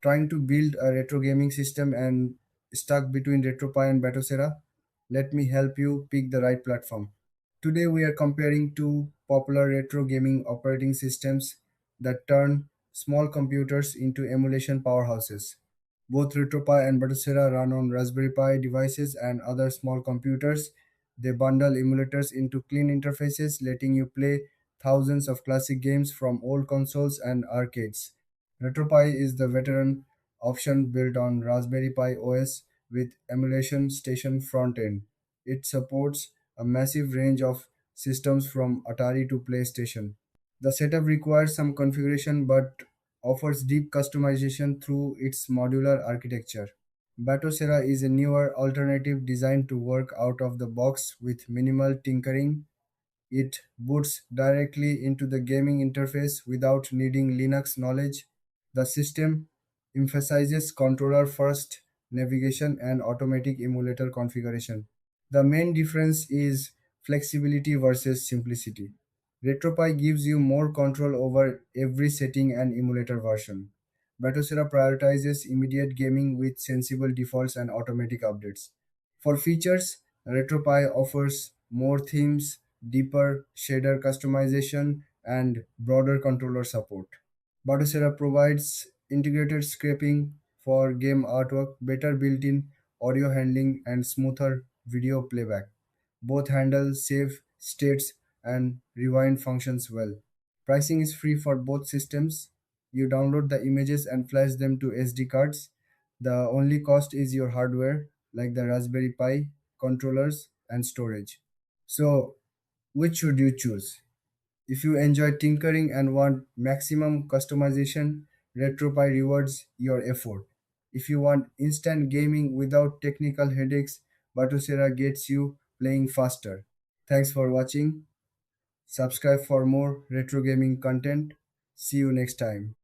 Trying to build a retro gaming system and stuck between RetroPie and Batocera? Let me help you pick the right platform. Today we are comparing two popular retro gaming operating systems that turn small computers into emulation powerhouses. Both RetroPie and Batocera run on Raspberry Pi devices and other small computers. They bundle emulators into clean interfaces, letting you play thousands of classic games from old consoles and arcades. RetroPie is the veteran option built on Raspberry Pi OS with emulation station front end. It supports a massive range of systems from Atari to PlayStation. The setup requires some configuration but offers deep customization through its modular architecture. Batocera is a newer alternative designed to work out of the box with minimal tinkering. It boots directly into the gaming interface without needing Linux knowledge. The system emphasizes controller first navigation and automatic emulator configuration. The main difference is flexibility versus simplicity. RetroPie gives you more control over every setting and emulator version. Batocera prioritizes immediate gaming with sensible defaults and automatic updates. For features, RetroPie offers more themes, deeper shader customization, and broader controller support. Batocera provides integrated scraping for game artwork, better built-in audio handling, and smoother video playback. Both handle save states and rewind functions well. Pricing is free for both systems. You download the images and flash them to SD cards. The only cost is your hardware, like the Raspberry Pi, controllers, and storage. So, which should you choose? If you enjoy tinkering and want maximum customization, RetroPie rewards your effort. If you want instant gaming without technical headaches, Batocera gets you playing faster. Thanks for watching. Subscribe for more retro gaming content. See you next time.